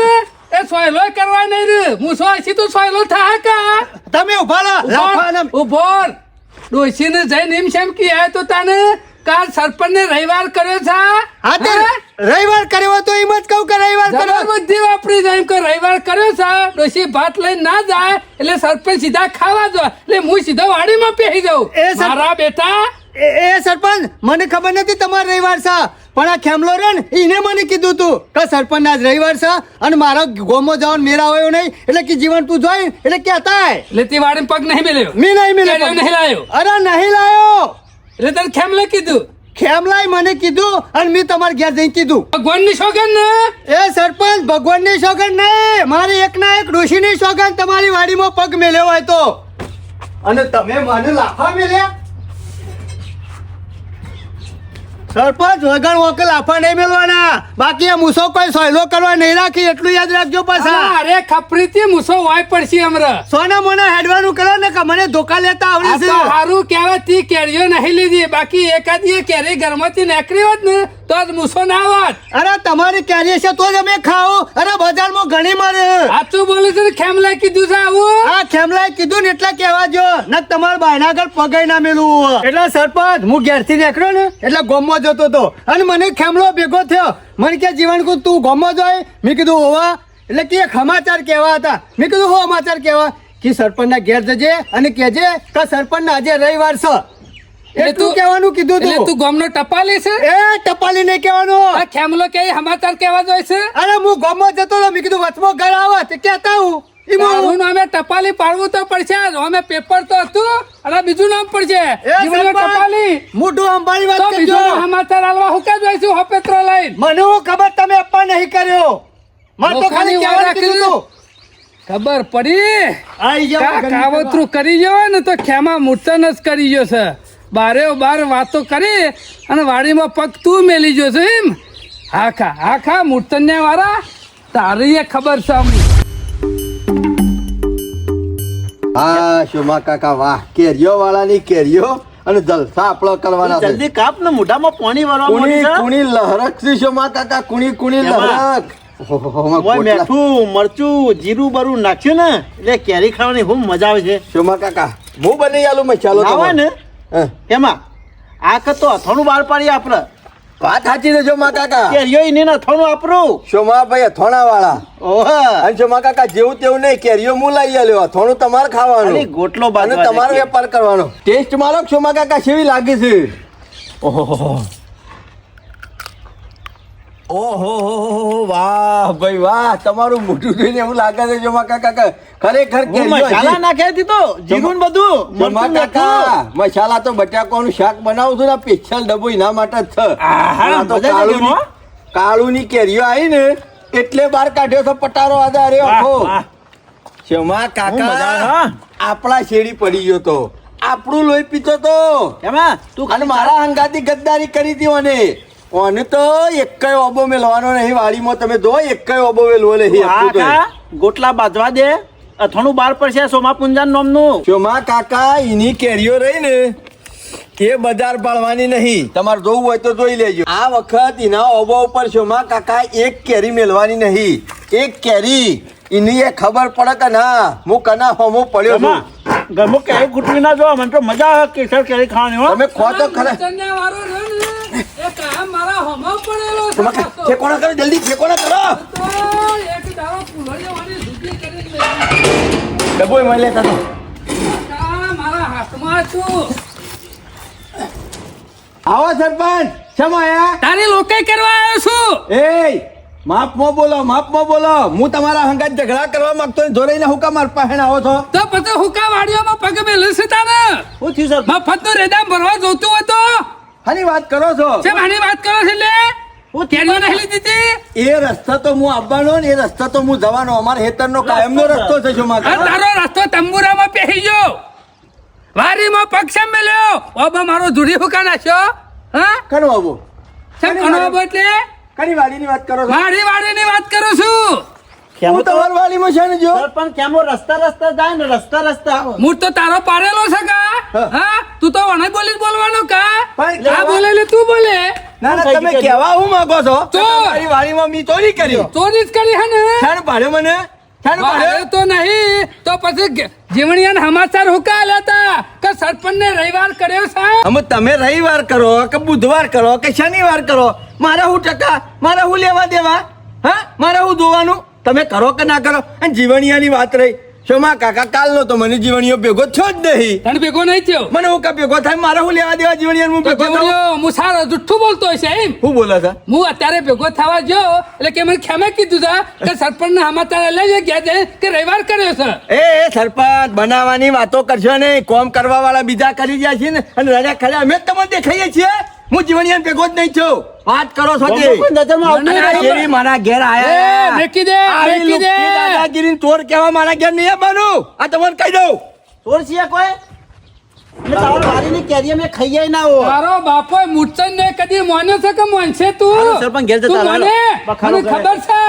S1: એ સોયલો કરવા નહીં રે મૂછો હશે તો સોયલો થાય કા
S3: તમે ઉભા રહો લાફા
S1: ઉભો ડોશીને જઈને એમ શેમ કે તો તને કાલ સરપંચને રવિવાર કર્યો છે
S3: હા તે રવિવાર કર્યો તો એમ જ કહું કે રવિવાર કર્યો
S1: જબર બુદ્ધિ વાપરી જાય એમ કે રવિવાર કર્યો છે ડોશી ભાત લઈને ના જાય એટલે સરપંચ સીધા ખાવા જો એટલે હું સીધો વાડીમાં પહેરી જાઉં
S3: એ સર-
S1: મારા બેટા
S3: એ સરપંચ મને ખબર નથી તમારો રવિવાર છે પણ આ ખેમલો રે ને એને મને કીધું તું કે સરપંચ આજ રવિવાર છે અને મારો ગોમો જવાનો મેળા આવ્યો નહીં એટલે કે જીવન તું જોઈ એટલે કહેતા
S1: એટલે તે વાડીમાં પગ નહીં મેલ્યો
S3: મેં નહીં
S1: કેરીઓ નહીં
S3: મેળ્યો
S1: લાયો
S3: અરે નહીં લાયો
S1: એટલે તને કેમ લે કીધું
S3: ખેમલાય મને કીધું અને મેં તમારે ઘેર જઈને કીધું
S1: ભગવાનની સોગંદ ને
S3: એ સરપંચ ભગવાનની સોગંદ નહીં મારી એકના એક ડોશીની સોગંદ તમારી વાડીમાં પગ મેલ્યો હોય તો અને તમે મને લાફા મેલ્યા સરપંચ વગર વકલ આફા નહીં મેળવાના, બાકી એ મૂસો કોઈ સહેલો કરવા નહીં રાખી એટલું યાદ રાખજો પાછા.
S1: અરે ખપરીથી મૂસો વાય પડશે હમણાં.
S3: સોના મોના હેડવાનું કરો ને કે મને ધોકા લેતા
S1: આ
S3: આવડે
S1: તો
S3: છે.
S1: હારું કહેવાતી કેરીઓ નહીં લીધી, બાકી એકાદી કેરી ઘરમાંથી નીકળી હોત ને તો જ મૂસો ના આવત.
S3: અરે તમારી કેરી છે તો જ અમે ખાઓ. અરે બજારમાં ઘણી મળે.
S1: સાચું બોલું છું ને, ખેમલાએ કીધું છે આવું.
S3: આ ખેમલાએ કીધું ને એટલે કહેવા જો ન તમારા બાયના આગળ પગાઈ ના મેલું. એટલે સરપંચ હું ઘેરથી નીકળ્યો ને એટલે ગોમમાં જતો હતો અને મને ખેમલો ભેગો થયો. મને કે જીવન તું ગોમમાં જાય? મેં કીધું હોવા. એટલે કે સમાચાર કહેવા હતા. મેં કીધું હો સમાચાર કહેવા કે સરપંચના ઘેર જજે અને કહેજે કે સરપંચના આજે રવિવાર છે. એટલું કહેવાનું કીધું
S1: એટલે
S3: તું.
S1: તું ગામનો ટપાલી છે?
S3: એ ટપાલી નહીં કહેવાનું.
S1: આ ખેમલો કે સમાચાર કહેવા જોઈએ છે?
S3: અરે હું ગોમમાં જતો હતો. મેં કીધું વચમાં ઘર આવે તે કહેતા હું.
S1: તારું નામે ટપાલી પાડવું તો પડશે. અમે પેપર તો હતું અને બીજું નામ પડશે. જીવનમાં ટપાલી
S3: મોટું અંબાણી
S1: તો
S3: વાત
S1: બીજું
S3: કરજો.
S1: સમાચાર આલવા હું ક્યાં જોઈશું હોપેત્રો લઈને?
S3: મને હું ખબર તમે અપ્પા નહીં કર્યો. મને તો ખાલી
S1: લોકોની
S3: કહેવાનું
S1: વાત
S3: કીધું તું.
S1: ખબર પડી
S3: આઈ જાઓ
S1: કા
S3: ઘરની
S1: કાવતરું કરી ગયો ને તો ખેમા મૂર્તન જ કરી ગયો છે. બારે બાર વાતો કરી અને વાડીમાં પગ તું મેલી ગયો છે એમ. હા ખા મૂર્તન ને વાળા તારી એ ખબર છે અમને.
S2: હા શોમા કાકા વાહ, કેરીઓ વાળાની કેરીઓ અને જલસા આપણો કરવાના છે.
S4: જલ્દી કાપ ને મોઢામાં પાણી વાળવા
S2: કુણી
S4: માંડી છે.
S2: કુણી લહરક છે શોમા કાકા, કુણી કુણી
S4: એમાં.
S2: લહરક. ઓહોહો,
S4: ઓય
S2: પોટલા.
S4: મેઠું મરચું જીરું બરું નાખ્યું ને એટલે કેરી ખાવાની ખૂબ મજા આવે છે.
S2: શોમા કાકા હું બની આલું મસાલો
S4: ના હોય ને
S2: હા.
S4: એમાં આ તો અથાણું બહાર પાડીએ આપણે.
S2: વાત સાચી છે શોમા કાકા.
S4: કેરીઓ એને અથાણું આપરું.
S2: શોમાભાઈ અથોણા વાળા.
S4: ઓહો
S2: અને શોમા કાકા જેવું તેવું નહીં, કેરીઓ હું લઈ આલ્યો, અથોણું તમારે
S4: અરે
S2: ખાવાનું
S4: ગોટલો
S2: અને
S4: બાંધવા
S2: તમારો
S4: જઈએ.
S2: વેપાર કરવાનો. ટેસ્ટ મારો શોમા કાકા કેવી લાગે છે? ઓહો ઓહો વાહ ભાઈ વાહ, તમારું મોઢું જોઈને એવું લાગે છે શોમા કાકા કે ખરેખર
S4: હું
S2: કેરીઓ
S4: મસાલા
S2: હજી-
S4: નાખ્યા હતી તો જીરું ને બધું
S2: શોમા
S4: મરચું
S2: કાકા
S4: નાખ્યું.
S2: મસાલા તો બટાકાનું શાક બનાવું છું ને, સ્પેશિયલ ડબ્બો એના માટે જ છે.
S4: આહા,
S2: અને આ તો
S4: મજા આવી ગઈ, હો.
S2: કાળુની કેરીઓ આવી ને એટલે બહાર કાઢ્યો તો પટારો આધારે
S4: વાહ,
S2: આખો.
S4: વાહ.
S2: શોમા
S4: હું મજા આવે,
S2: કાકા
S4: હા.
S2: આપણા શેરી પડી ગયો તો, આપણું લોહી પીતો તો
S4: એમાં તું
S2: અને મારા હંગાતી ગદ્દારી કરી હતી ઓને તો એકેય ઓબો મેલવાનો નહીં વાડીમાં. તમે જો એકેય ઓબો મેલવો નહીં
S4: આ
S2: આપતું તો.
S4: કા ગોટલા બાંધવા દે અથાણું બહાર પડશે સોમા પુંજાન નામનું.
S2: શોમા કાકા એની કેરીઓ રહી ને એ બજાર પાડવાની નહીં. તમારે જોવું હોય તો જોઈ લેજો. આ વખત એના ઓબો ઉપર શોમા કાકા એક કેરી મેલવાની નહીં. એક કેરી એની એ ખબર પડે કે ના હું કના હોમો પડ્યો છું.
S4: ઘરમાં કેરી કૂટવી ના જો મને તો મજા આવે કેસર કેરી ખાવાની હો.
S2: તમે ખો તો ખરા.
S1: મૂર્તનને વાળો રહ્યો ને, એ કાયમ મારા હોમો પડેલો છે
S2: શોમા કાકા,
S1: પાછો.
S2: ઠેકોણા કરો જલ્દી, ઠેકોણા કરો.
S1: તો એક દાડો ફૂલડીઓ વાળી જુદી કરી લેવાની.
S2: ડબ્બોય મળી લેતા તો.
S1: કાકા, મારા હાથમાં છું.
S2: આવો સરપંચ શેમાં આયા?
S1: તારી લોકાઈ કરવા આવ્યો છું.
S2: એ માપમાં બોલો, માપમાં બોલો. હું તમારા હંગાત ઝઘડા કરવા માંગતો નહીં. જોરાઈને હું કામ મારા પાસે આવો છો?
S1: તો પછી હુકા વાડીઓમાં પગ મેલ્યું છે તાને.
S4: શું થયું સર?
S1: મફતનું રેદામ ભરવા જોતું હોય તો
S2: હાની વાત કરો છો?
S1: શેમ આની વાત કરો છો લે?
S4: હું
S1: કેરીઓ નહીં લીધી હતી?
S2: એ રસ્તો તો હું આવવાનો ને એ રસ્તો તો હું જવાનો. અમારા હેતરનો કાયમનો રસ્તો છે શોમા
S1: આ
S2: કાકા.
S1: તારો રસ્તો તંબુરામાં પહેરી ગયો. વારીમાં પગ શેમ મેલ્યો? ઓબા મારો જુડી હુકા નાખ્યો. હા
S2: કનો આવો?
S1: શેમ કણો એટલે
S2: કની વાડીની વાત કરો છો?
S1: વાડી વાડીની વાત કરું છું.
S4: કેમ
S2: હું
S4: તો
S2: તમારી વાડીમાં છે ને જો.
S4: સરપંચ કેમો રસ્તા જાય ને રસ્તા આવે.
S1: મૂળ તો તારો પાડેલો છે કા? હા તું તો વણે બોલી જ બોલવાનો કા?
S2: પણ
S1: આ બોલે એટલે તું બોલે.
S2: ના ના તમે કહેવા હું માંગો છો?
S1: તો.
S2: તમારી વાડીમાં મી ચોરી કરી.
S1: ચોરી જ કરી હે ને?
S2: શાણ પાડ્યો મને? શાણ
S1: વારે
S2: પાડ્યો?
S1: તો નહીં તો પછી જીવણિયાના સમાચાર હુકા લેતા કે સરપંચને રવિવાર કર્યો સાહેબ.
S2: અમે તમે રવિવાર કરો કે બુધવાર કરો કે શનિવાર કરો, મારે હું ટકા, મારે હું લેવા દેવા? હા, મારે હું જોવાનું? તમે કરો કે ના કરો? અને જીવણિયાની વાત રહી, શોમા કાકા કાલનો તો મને જીવણીઓ ભેગો છો જ નહીં.
S1: તને ભેગો નહીં થયો.
S2: મને હું કા ભેગો થાય? મારે હું લેવા દેવા જીવણિયાને? હું
S1: તો
S2: ભેગો થાઉં?
S1: જીવણિયો હું સારો જુઠ્ઠું બોલતો હશે એમ.
S2: હું બોલે છે?
S1: હું અત્યારે ભેગો થવા ગયો એટલે કે મને ખેમે કીધું છે કે સરપંચના સમાચાર લઈ ગયા છે કે રવિવાર કર્યો છે.
S2: એ સરપંચ બનાવવાની વાતો કરશો નહીં. કોમ કરવા વાળા બીજા કરી ગયા છે ને, અને રજા ખરા અમે જ તમને દેખાઈએ છીએ. હું જીવણિયાને ભેગો જ નહીં છું. વાત કરો છો તે?
S4: કોઈ નજરમાં આવતું
S1: મને
S2: આ
S4: નહીં.
S2: શેરી મારા ઘેર
S1: એ,
S2: આયા.
S1: મેકી દે,
S2: આવી
S1: મેકી દે.
S2: લુખ્ખી દાદાગીરીને ચોર કહેવા મારા ઘેર નહીં આવવાનું. આ તમને કહી દઉં.
S4: ચોર છીએ કોઈ એટલે તારા વાડીની કેરી અમે ખાઈએ ના હો
S1: તારો બાપો મૂર્છન ને કદી માન્યો છે કે માનશે તું
S4: હાલો, સરપંચ ઘેર જતા
S1: તું
S4: હાલો.
S1: મને
S4: બખાડો
S1: મને
S4: કરે.
S1: ખબર છે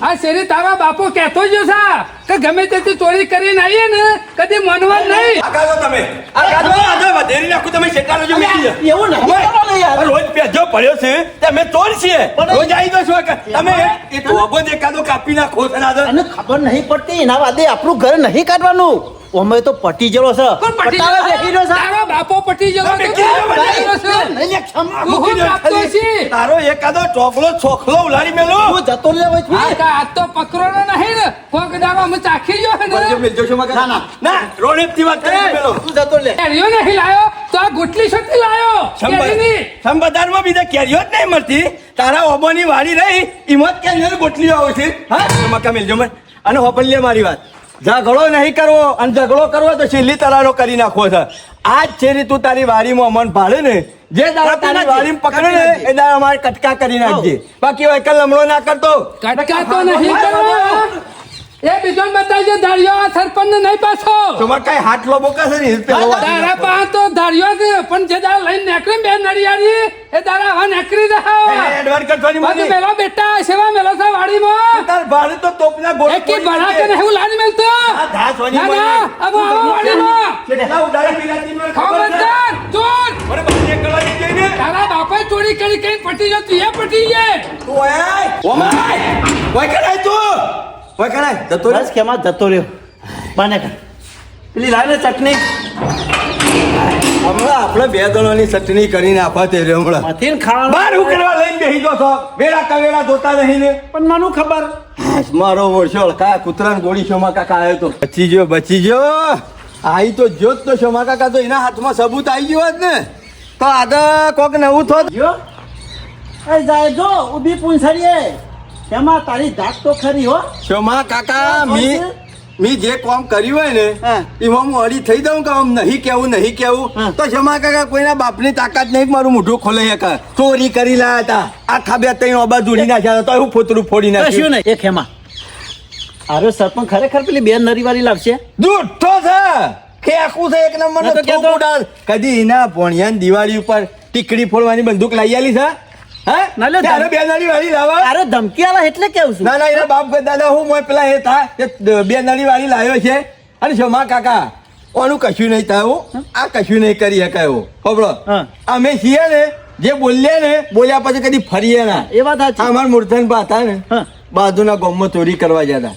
S1: આ શેરી તારા બાપો કહેતો જ છે કે ગમે તેથી ચોરી કરીને આવીએ ને કદી માનવા નહીં
S2: આ કાઢો તમે આ કાઢો આ વધેરી નાખું તમે શેઠા રોજ મીઠી છે.
S4: એવું નહીં કરવાનું યાર.
S2: રોજ પેજો પડ્યો છે તે અમે ચોર છીએ
S4: પણ-
S2: રોજ આવી દો છો તમે એ ધોબો દેખાતો કાપી નાખો છે ના તો.
S4: અને ખબર નહીં પડતી એના વાદે આપણું ઘર નહીં કાઢવાનું અમે તો પટી જેલો છે
S1: પણ પટી
S4: પટાવે બેસી રહ્યો છે.
S1: તારો બાપો પટી જવો
S2: તમે
S1: તો
S2: કેમ
S1: તું પટી ગયો છે?
S4: નહીં લે, ક્ષમા.
S1: તું હું કાપતો છી?
S2: તારો એકાદો ચોકલો છોખલો ઉલાડી મેલો
S4: તું જતો રે હવે
S1: આ કા આ તો પકડો નહીં ને કોક દાડો અમે ચાખી ગયો
S2: પરજો
S1: ને
S2: મેલજો છો મગર.
S4: ના, ના.
S2: ના રોણેપથી વાત કરી મેલો
S4: તું જતો લે
S1: કેરીઓ નહીં લાયો તો આ ગોટલી શોધી લાયો કેરીની.
S2: સંબધારમાં બીજા કેરીઓ જ નહીં મળતી તારા ઓબોની વાડી રહી ઈમત કેરીઓ ગોટલીઓ આવે છે હા મકા મેલજો મને અને હોપલ્લે મારી વાત ઝઘડો નહીં કરવો અને ઝઘડો કરવો તો છેલ્લી તરારો કરી નાખવો છે આજ છેરી તું તારી વાડીમાં મન ભાડે ને જે દાડા તારી વાડીમાં પકડે ને એ દાડા અમારે કટકા કરી નાખજે બાકી વૈકલ લમણો ના કરતો
S1: કટકા તો નહીં કરવા એ બીજો બતાવજો ધાર્યો આ સરપંચ ને નહીં પાછો
S2: તમારે કઈ હાથ લોબો કશે ને
S1: તારા પાસે તો ધાર્યો છે પણ જે દાડા લઈને નીકળી બે નડિયારી એ દાડા હવે નીકળી જાય
S2: એડવાન્સ કરવાની
S1: બધું
S2: મને
S1: મેલો બેટા સેવા મેલો છે વાડીમાં
S2: તાર ભાડે તો તોપના ગોળ
S1: એક કી ભણા કે નહીં લાજ મેલતો
S2: આ ધાસવાની
S1: ના ના
S2: મને.
S1: હવે આવો વાડીમાં
S2: કેટલા ઉડાડી પીલાતી મને ખબર છે
S1: ખબરદાર ચોર
S2: મને બાજે કરવાની જઈને
S1: તારા બાપે ચોરી કરી કઈ પટી ગયો તું એ પટી ગયે
S2: તું ઓય ઓમાય ઓય કરાય તું ઓય કરાય જતો રે
S4: બસ કેમાં જતો રહ્યો બાને કર પેલી લાવે ને ચટણી
S2: હમણાં આપણે બે દળોની ચટણી કરીને આપા તે રે હમણાં
S4: મથીન ખાવાનું
S2: બાર હું કરવા લઈને બેહી દો છો વેળા કવેળા ધોતા નહીં ને
S4: પણ મને ખબર
S2: મારો વર્ષો કા કૂતરાને ગોળી શોમા કાકા આવ્યો તો બચી ગયો આઈ તો જોત તો શોમા કાકા તો એના હાથમાં સબૂત આવી ગયો હોત ને તો આગળ કોક નવું થોત
S4: જો એ જાય જો ઊભી પૂંછડીએ તેમાં તારી જાત તો ખરી હો
S2: શોમા કાકા મી જે કામ કર્યું હોય ને
S4: હા.
S2: એમાં હું અડી થઈ દઉં કે આમ નહીં કેવું
S4: હા.
S2: તો શોમા કાકા કોઈના બાપની તાકાત નહીં કે મારું મોઢું ખોલે શકે ચોરી કરી લાયા હતા આખા બે ત્રણ ઓબા જોડી નાખ્યા હતા તો હું ફોતરું ફોડી
S4: કશું
S2: નાખ્યું
S4: નહીં એક હેમાં અરે સરપંચ ખરેખર પેલી બેન નરીવાળી લાવશે
S2: જૂઠો છે ખેકું છે એક નંબર
S4: મેં તો કહેતો.
S2: કદી એના ભોણિયાની દિવાળી ઉપર ટીકડી ફોડવાની બંદૂક લઈ આલી છે હા
S4: ના લે,
S2: ત્યારે બેનાળી વાળી લાવા
S4: અરે ધમકી આલા એટલે કેવું છું
S2: ના ના એના બાપ દાદા હું મોય પેલા એ થા બેનાળી વાળી લાવ્યો છે અને શોમા કાકા ઓનું કશું નહીં થયું આ કશું નહીં કરી શકાય એવું ખબરો
S4: હા.
S2: અમે છીએ ને જે બોલ્યા ને બોલ્યા પછી કદી ફરીએ ના
S4: એ વાત સાચી
S2: અમાર મૂર્ધન બા હતા ને
S4: હા.
S2: બાજુના ગામમાં ચોરી કરવા જતા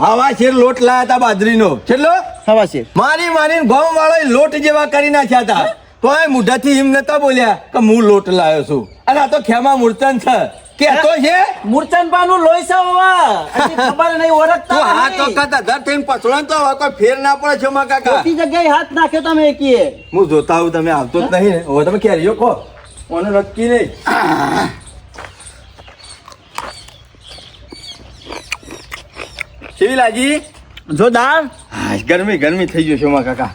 S2: હવા શેર લોટ લાયા હતા બાજરીનો છેલ્લો
S4: હવા છે
S2: મારીને ગામ વાળા લોટ જેવા કરી નાખ્યા હતા તો એ મુઢાથી એમ નતા બોલ્યા કે હું લોટ લાવ્યો છું અને આ તો ખેમા મૂર્તન છે કેતો છે
S4: મૂર્છન પાનું લોહી છે હોવા હજી ખબર નહીં
S2: તું
S4: ઓળખતા
S2: હાથ
S4: નહીં.
S2: વખત અધર થઈને પછડો તો હવે કોઈ ફેર ના પડે છે માં કાકા
S4: ખોટી જગ્યાએ હાથ નાખ્યો તમે કીએ
S2: હું જોતા આવું તમે આવતો જ નહીં ને હવે તમે કેરીઓ ખો મને નક્કી નહીં શિવલાજી
S4: જોરદાર
S2: ગરમી થઈ ગયું છે માં કાકા